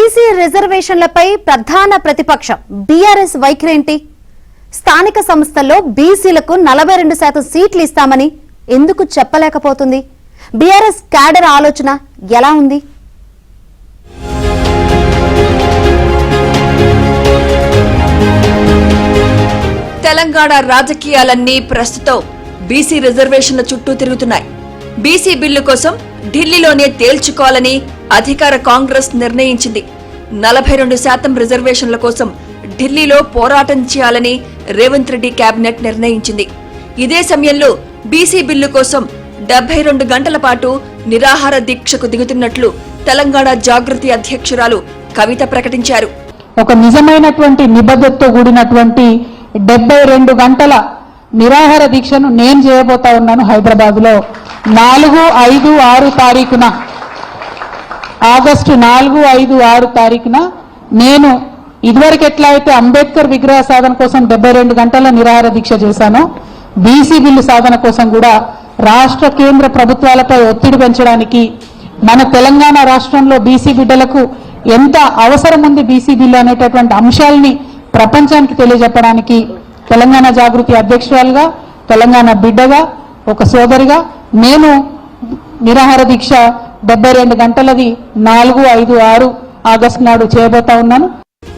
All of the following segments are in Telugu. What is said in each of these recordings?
బీసీ రిజర్వేషన్లపై ప్రధాన ప్రతిపక్షం బీఆర్ఎస్ వైఖరేంటి? స్థానిక సంస్థల్లో బీసీలకు 42% సీట్లు ఇస్తామని ఎందుకు చెప్పలేకపోతుంది? బీఆర్ఎస్ క్యాడర్ ఆలోచన ఎలా ఉంది? తెలంగాణ రాజకీయాలన్నీ ప్రస్తుతం బీసీ రిజర్వేషన్ల చుట్టూ తిరుగుతున్నాయి. బీసీ బిల్లు కోసం ఢిల్లీలోనే తేల్చుకోవాలని అధికార కాంగ్రెస్ నిర్ణయించింది. 42% రిజర్వేషన్ల కోసం ఢిల్లీలో పోరాటం చేయాలని రేవంత్ రెడ్డి కేబినెట్ నిర్ణయించింది. ఇదే సమయంలో బీసీ బిల్లు కోసం 72 గంటల పాటు నిరాహార దీక్షకు దిగుతున్నట్లు తెలంగాణ జాగృతి అధ్యక్షురాలు కవిత ప్రకటించారు. ఒక నిజమైనటువంటి నిబద్ధతతో కూడినటువంటి 72 గంటల నిరాహార దీక్షను నేను చేయబోతా ఉన్నాను. హైదరాబాద్ లో 4, 5, 6 తారీఖున ఆగస్టు 4, 5, 6 తారీఖున నేను ఇదివరకు ఎట్లా అయితే అంబేద్కర్ విగ్రహ సాధన కోసం 72 గంటల నిరాహార దీక్ష చేశానో, బీసీ బిల్లు సాధన కోసం కూడా రాష్ట్ర కేంద్ర ప్రభుత్వాలపై ఒత్తిడి పెంచడానికి, మన తెలంగాణ రాష్ట్రంలో బీసీ బిడ్డలకు ఎంత అవసరం ఉంది బీసీ బిల్లు అనేటటువంటి అంశాలని ప్రపంచానికి తెలియజెప్పడానికి తెలంగాణ జాగృతి అధ్యక్షురాలుగా, తెలంగాణ బిడ్డగా, ఒక సోదరిగా నేను నిరాహార దీక్ష 72 గంటలది 4, 5, 6 ఆగస్టు నాడు చేయబోతా ఉన్నాను.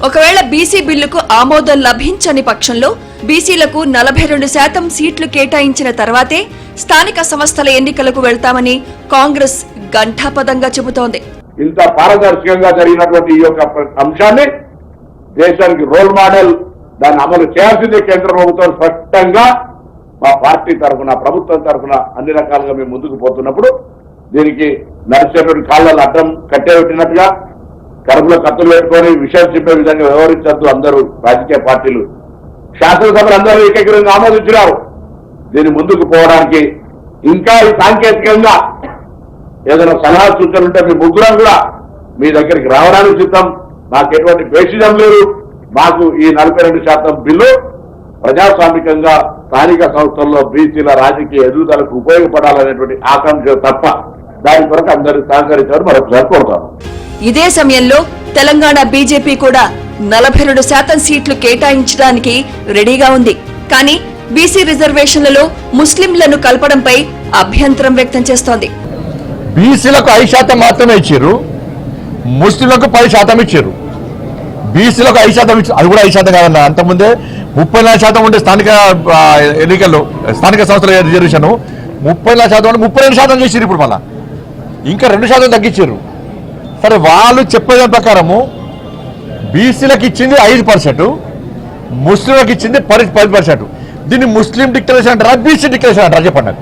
ఒకవేళ బీసీ బిల్లుకు ఆమోదం లభించని పక్షంలో బీసీలకు 42% సీట్లు కేటాయించిన తర్వాతే స్థానిక సంస్థల ఎన్నికలకు వెళ్తామని కాంగ్రెస్ ఘంటాపథంగా చెబుతోంది. ఇంత పారదర్శకంగా జరిగినటువంటి ఈ యొక్క అంశాన్ని దేశానికి రోల్ మోడల్, దాన్ని అమలు చేయాల్సిందే కేంద్ర ప్రభుత్వం స్పష్టంగా మా పార్టీ తరఫున, ప్రభుత్వం తరఫున అన్ని రకాలుగా మేము ముందుకు పోతున్నప్పుడు దీనికి నడిచేటువంటి కాళ్ళలో అడ్డం కట్టేబెట్టినట్టుగా కడుపులో కత్తులు పెట్టుకొని విషయం చెప్పే విధంగా వ్యవహరించద్దు. అందరూ రాజకీయ పార్టీలు, శాసనసభలు అందరూ ఏకగ్రీవంగా ఆమోదించినారు. దీన్ని ముందుకు పోవడానికి ఇంకా ఈ సాంకేతికంగా ఏదైనా సలహా సూచనలు ఉంటే మీ ముగ్గురం కూడా మీ దగ్గరికి రావడానికి సిద్ధం. మాకు ఎటువంటి బేసిజం లేదు. మాకు ఈ 42% బిల్లు ప్రజాస్వామికంగా స్థానిక సంస్థల్లో బీసీల రాజకీయ ఎదుగుదలకు ఉపయోగపడాలనేటువంటి ఆకాంక్ష తప్ప దాని కొరకు అందరూ సహకరించారు. మరొకసారి కోరుతాను. ఇదే సమయంలో తెలంగాణ బీజేపీ కూడా 42% సీట్లు కేటాయించడానికి రెడీగా ఉంది. కానీ బీసీ రిజర్వేషన్లలో ముస్లింలను కలపడంపై అభ్యంతరం వ్యక్తం చేస్తోంది. బీసీలకు 5% మాత్రమే ఇచ్చారు, ముస్లింలకు 10% ఇచ్చారు. బీసీలకు 5% ఇచ్చారు, అది కూడా 5% కాదన్న. అంతకుముందే 34% ఉండే స్థానిక ఎన్నికల్లో స్థానిక సంస్థల రిజర్వేషన్ 34% 32% చేసారు. ఇప్పుడు మళ్ళా ఇంకా 2% తగ్గించారు. సరే, వాళ్ళు చెప్పేదాని ప్రకారము బీసీలకు ఇచ్చింది 5%, ముస్లింలకు ఇచ్చింది 10%. దీన్ని ముస్లిం డిక్లరేషన్ అంటారా, బీసీ డిక్లరేషన్ అంటారా చెప్పండి.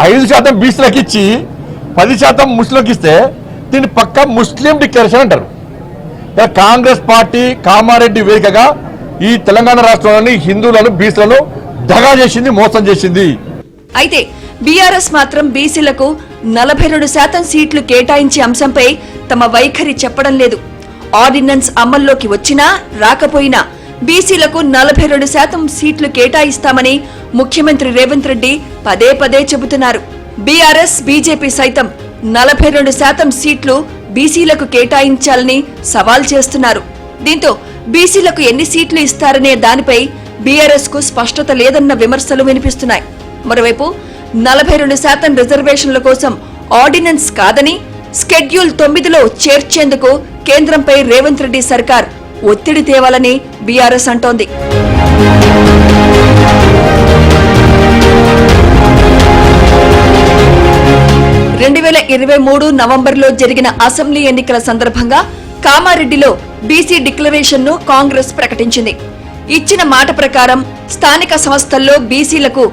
5% బీసీలకు ఇచ్చి 10% ముస్లింలకు ఇస్తే దీన్ని పక్క ముస్లిం డిక్లరేషన్ అంటారు. కాంగ్రెస్ పార్టీ కామారెడ్డి వేదికగా ఈ తెలంగాణ రాష్ట్రంలోని హిందువులను, బీసీలను దగా చేసింది, మోసం చేసింది. అయితే బీఆర్ఎస్ మాత్రం బీసీలకు 42% సీట్లు కేటాయించే అంశంపై తమ వైఖరి చెప్పడం లేదు. ఆర్డినెన్స్ అమల్లోకి వచ్చినా రాకపోయినా బీసీలకు 42% సీట్లు కేటాయిస్తామని ముఖ్యమంత్రి రేవంత్ రెడ్డి పదే పదే చెబుతున్నారు. బీఆర్ఎస్, బీజేపీ సైతం 42% సీట్లు బీసీలకు కేటాయించాలని సవాల్ చేస్తున్నారు. దీంతో బీసీలకు ఎన్ని సీట్లు ఇస్తారనే దానిపై బీఆర్ఎస్ కు స్పష్టత లేదన్న విమర్శలు వినిపిస్తున్నాయి. మరోవైపు 42% రిజర్వేషన్ల కోసం ఆర్డినెన్స్ కాదని షెడ్యూల్ 9లో చేర్చేందుకు కేంద్రంపై రేవంత్ రెడ్డి సర్కార్ ఒత్తిడి తేవాలని బీఆర్ఎస్ అంటోంది. నవంబర్లో జరిగిన అసెంబ్లీ ఎన్నికల సందర్భంగా కామారెడ్డిలో బీసీ డిక్లరేషన్ ను కాంగ్రెస్ ప్రకటించింది. ఇచ్చిన మాట ప్రకారం స్థానిక సంస్థల్లో బీసీలకు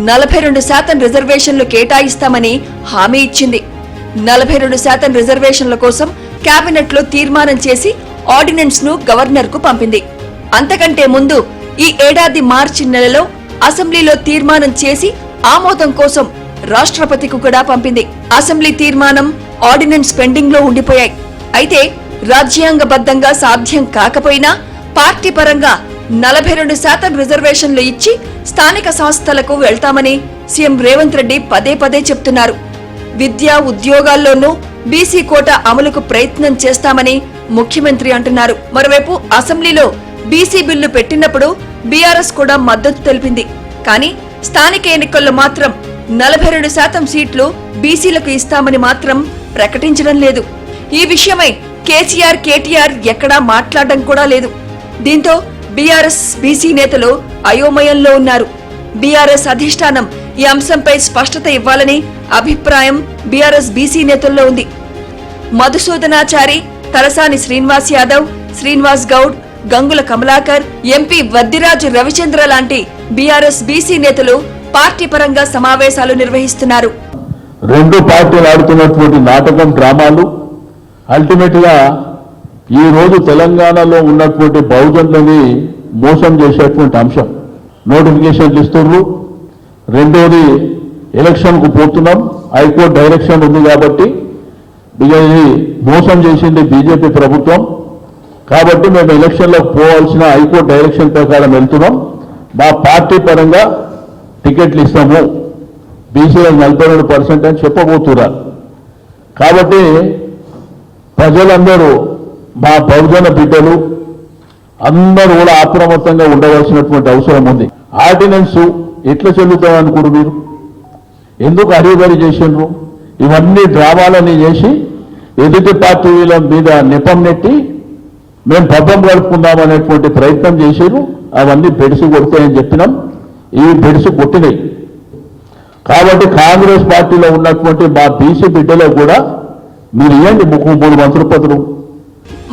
42% రిజర్వేషన్లు కేటాయిస్తామని హామీ ఇచ్చింది. 42% రిజర్వేషన్ల కోసం కేబినెట్ లో తీర్మానం చేసి ఆర్డినెన్స్ ను గవర్నర్ కు పంపింది. అంతకంటే ముందు ఈ ఏడాది మార్చి నెలలో అసెంబ్లీలో తీర్మానం చేసి ఆమోదం కోసం రాష్ట్రపతికి కూడా పంపింది. అసెంబ్లీ తీర్మానం, ఆర్డినెన్స్ పెండింగ్ లో ఉండిపోయాయి. అయితే రాజ్యాంగబద్ధంగా సాధ్యం కాకపోయినా పార్టీ పరంగా 42% రిజర్వేషన్లు ఇచ్చి స్థానిక సంస్థలకు వెళ్తామని సీఎం రేవంత్ రెడ్డి పదే పదే చెప్తున్నారు. విద్యా, ఉద్యోగాల్లోనూ బీసీ కోటా అమలుకు ప్రయత్నం చేస్తామని ముఖ్యమంత్రి అంటున్నారు. మరోవైపు అసెంబ్లీలో బీసీ బిల్లు పెట్టినప్పుడు బీఆర్ఎస్ కూడా మద్దతు తెలిపింది. కానీ స్థానిక ఎన్నికల్లో మాత్రం 42% సీట్లు బీసీలకు ఇస్తామని మాత్రం ప్రకటించడం లేదు. ఈ విషయమై కేసీఆర్, కేటీఆర్ ఎక్కడా మాట్లాడడం కూడా లేదు. దీంతో బీఆర్ఎస్ బీసీ నేతలు అయోమయంలో ఉన్నారు. బీఆర్ఎస్ అధిష్టానం ఈ అంశంపై స్పష్టత ఇవ్వాలని అభిప్రాయం బీఆర్ఎస్ బీసీ నేతల్లో ఉంది. మధుసూదనాచారి, తలసాని శ్రీనివాస్ యాదవ్, శ్రీనివాస్ గౌడ్, గంగుల కమలాకర్, ఎంపీ వద్దిరాజు రవిచంద్ర లాంటి బీఆర్ఎస్ బీసీ నేతలు పార్టీ పరంగా సమావేశాలు నిర్వహిస్తున్నారు. రెండు పార్టీలు ఆడుతున్నటువంటి నాటకం, డ్రామాలు అల్టిమేట్ గా ఈ రోజు తెలంగాణలో ఉన్నటువంటి బహుజనులని మోసం చేసేటువంటి అంశం. నోటిఫికేషన్లు ఇస్తున్నారు. రెండోది ఎలక్షన్ కు పోతున్నాం, హైకోర్టు డైరెక్షన్ ఉంది కాబట్టి ఇది మోసం చేసింది బీజేపీ ప్రభుత్వం. కాబట్టి మేము ఎలక్షన్లకు పోవాల్సిన హైకోర్టు డైరెక్షన్ ప్రకారం వెళ్తున్నాం. మా పార్టీ పరంగా టికెట్లు ఇస్తాము, బీసీలకు 42% అని చెప్పబోతున్నారు. కాబట్టి ప్రజలందరూ, మా బహుజన బిడ్డలు అందరూ కూడా అప్రమత్తంగా ఉండవలసినటువంటి అవసరం ఉంది. ఆర్డినెన్స్ ఎట్లా చెల్లుతాం అనుకోరు మీరు? ఎందుకు హరిబరి చేసిండ్రు? ఇవన్నీ డ్రామాలని చేసి ఎదుటి పార్టీల మీద నెపం నెట్టి మేము పబ్బం గడుపుకుందామనేటువంటి ప్రయత్నం చేసారు. అవన్నీ బెడిసి కొడతాయని చెప్పినాం. ఇవి బెడిసి కొట్టినాయి. కాబట్టి కాంగ్రెస్ పార్టీలో ఉన్నటువంటి మా బీసీ బిడ్డలకు కూడా మీరు ఇవ్వండి 3 మంత్రుల పదవులు.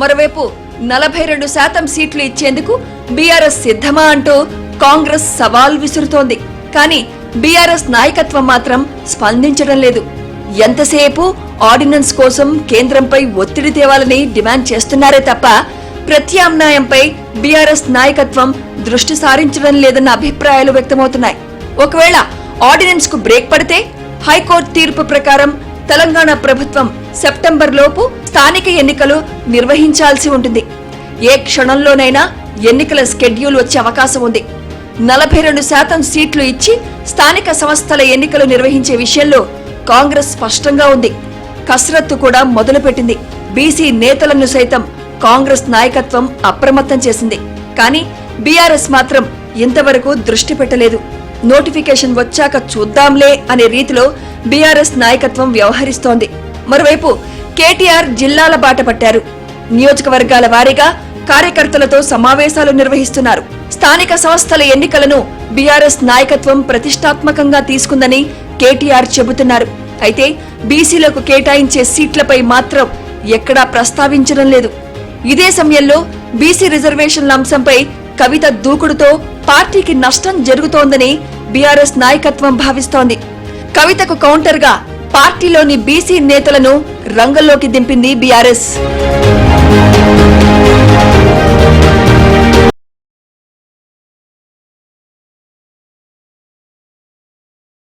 మరోవైపు 42% సీట్లు ఇచ్చేందుకు బీఆర్ఎస్ సిద్ధమా అంటూ కాంగ్రెస్ సవాల్ విసురుతోంది. కానీ బీఆర్ఎస్ నాయకత్వం మాత్రం స్పందించడం లేదు. ఎంతసేపు ఆర్డినెన్స్ కోసం కేంద్రంపై ఒత్తిడి తేవాలని డిమాండ్ చేస్తున్నారే తప్ప ప్రత్యామ్నాయంపై బీఆర్ఎస్ నాయకత్వం దృష్టి సారించడం లేదన్న అభిప్రాయాలు వ్యక్తమవుతున్నాయి. ఒకవేళ ఆర్డినెన్స్ కు బ్రేక్ పడితే హైకోర్టు తీర్పు ప్రకారం తెలంగాణ ప్రభుత్వం సెప్టెంబర్ లోపు స్థానిక ఎన్నికలు నిర్వహించాల్సి ఉంటుంది. ఏ క్షణంలోనైనా ఎన్నికల స్కెడ్యూల్ వచ్చే అవకాశం ఉంది. 42% సీట్లు ఇచ్చి స్థానిక సంస్థల ఎన్నికలు నిర్వహించే విషయంలో కాంగ్రెస్ స్పష్టంగా ఉంది. కసరత్తు కూడా మొదలుపెట్టింది. బీసీ నేతలను సైతం కాంగ్రెస్ నాయకత్వం అప్రమత్తం చేసింది. కానీ బీఆర్ఎస్ మాత్రం ఇంతవరకు దృష్టి పెట్టలేదు. నోటిఫికేషన్ వచ్చాక చూద్దాంలే అనే రీతిలో బీఆర్ఎస్ నాయకత్వం వ్యవహరిస్తోంది. మరోవైపు కేటీఆర్ జిల్లాల బాట పట్టారు. నియోజకవర్గాల వారీగా కార్యకర్తలతో సమావేశాలు నిర్వహిస్తున్నారు. స్థానిక సంస్థల ఎన్నికలను బీఆర్ఎస్ నాయకత్వం ప్రతిష్టాత్మకంగా తీసుకుందని కేటీఆర్ చెబుతున్నారు. అయితే బీసీలకు కేటాయించే సీట్లపై మాత్రం ఎక్కడా ప్రస్తావించడం లేదు. ఇదే సమయంలో బీసీ రిజర్వేషన్ల అంశంపై కవిత దూకుడుతో పార్టీకి నష్టం జరుగుతోందని బీఆర్ఎస్ నాయకత్వం భావిస్తోంది. కవితకు కౌంటర్గా పార్టీలోని బీసీ నేతలను రంగంలోకి దింపింది బీఆర్ఎస్.